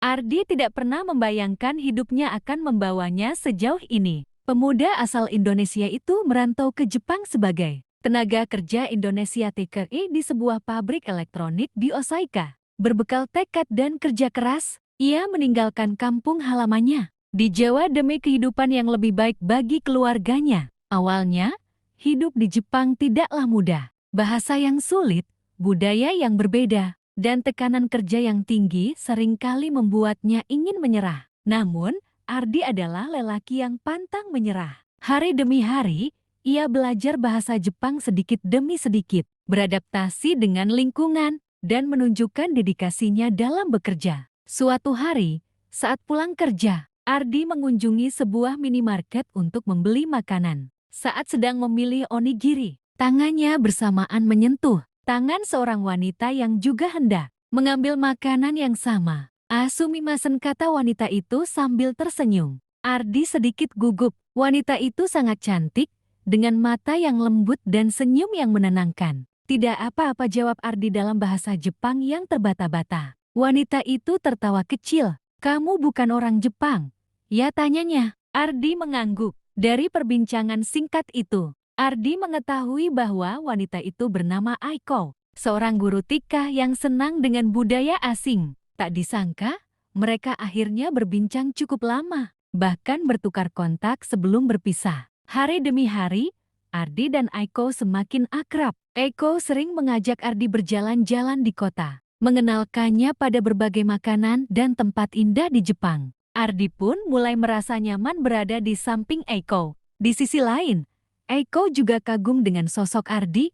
Ardi tidak pernah membayangkan hidupnya akan membawanya sejauh ini. Pemuda asal Indonesia itu merantau ke Jepang sebagai tenaga kerja Indonesia TKI di sebuah pabrik elektronik di Osaka. Berbekal tekad dan kerja keras, ia meninggalkan kampung halamannya di Jawa demi kehidupan yang lebih baik bagi keluarganya. Awalnya, hidup di Jepang tidaklah mudah. Bahasa yang sulit, budaya yang berbeda, dan tekanan kerja yang tinggi seringkali membuatnya ingin menyerah. Namun, Ardi adalah lelaki yang pantang menyerah. Hari demi hari, ia belajar bahasa Jepang sedikit demi sedikit, beradaptasi dengan lingkungan, dan menunjukkan dedikasinya dalam bekerja. Suatu hari, saat pulang kerja, Ardi mengunjungi sebuah minimarket untuk membeli makanan. Saat sedang memilih onigiri, tangannya bersamaan menyentuh tangan seorang wanita yang juga hendak mengambil makanan yang sama. Sumimasen, kata wanita itu sambil tersenyum. Ardi sedikit gugup. Wanita itu sangat cantik, dengan mata yang lembut dan senyum yang menenangkan. Tidak apa-apa, jawab Ardi dalam bahasa Jepang yang terbata-bata. Wanita itu tertawa kecil. Kamu bukan orang Jepang? Ya, tanyanya. Ardi mengangguk. Dari perbincangan singkat itu, Ardi mengetahui bahwa wanita itu bernama Aiko, seorang guru TK yang senang dengan budaya asing. Tak disangka, mereka akhirnya berbincang cukup lama, bahkan bertukar kontak sebelum berpisah. Hari demi hari, Ardi dan Aiko semakin akrab. Aiko sering mengajak Ardi berjalan-jalan di kota, mengenalkannya pada berbagai makanan dan tempat indah di Jepang. Ardi pun mulai merasa nyaman berada di samping Aiko. Di sisi lain, Aiko juga kagum dengan sosok Ardi.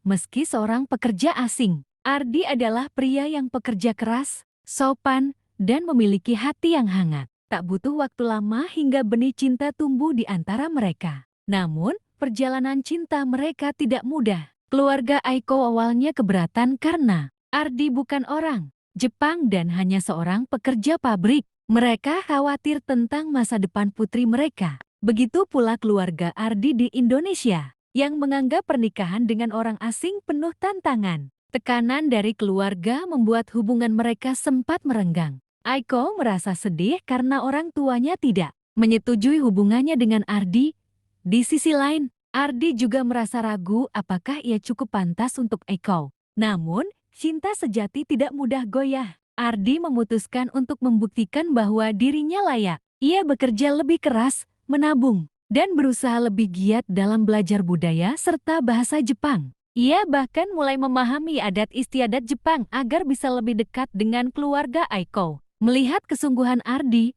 Meski seorang pekerja asing, Ardi adalah pria yang pekerja keras, sopan, dan memiliki hati yang hangat. Tak butuh waktu lama hingga benih cinta tumbuh di antara mereka. Namun, perjalanan cinta mereka tidak mudah. Keluarga Aiko awalnya keberatan karena Ardi bukan orang Jepang dan hanya seorang pekerja pabrik. Mereka khawatir tentang masa depan putri mereka. Begitu pula keluarga Ardi di Indonesia, yang menganggap pernikahan dengan orang asing penuh tantangan. Tekanan dari keluarga membuat hubungan mereka sempat merenggang. Aiko merasa sedih karena orang tuanya tidak menyetujui hubungannya dengan Ardi. Di sisi lain, Ardi juga merasa ragu apakah ia cukup pantas untuk Aiko. Namun, cinta sejati tidak mudah goyah. Ardi memutuskan untuk membuktikan bahwa dirinya layak. Ia bekerja lebih keras, menabung, dan berusaha lebih giat dalam belajar budaya serta bahasa Jepang. Ia bahkan mulai memahami adat istiadat Jepang agar bisa lebih dekat dengan keluarga Aiko. Melihat kesungguhan Ardi,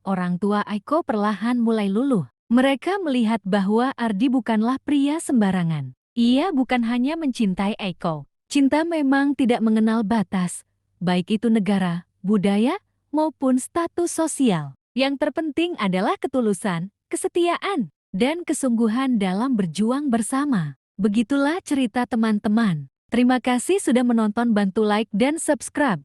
orang tua Aiko perlahan mulai luluh. Mereka melihat bahwa Ardi bukanlah pria sembarangan. Ia bukan hanya mencintai Aiko. Cinta memang tidak mengenal batas, baik itu negara, budaya, maupun status sosial. Yang terpenting adalah ketulusan, kesetiaan, dan kesungguhan dalam berjuang bersama. Begitulah cerita teman-teman. Terima kasih sudah menonton, bantu like dan subscribe.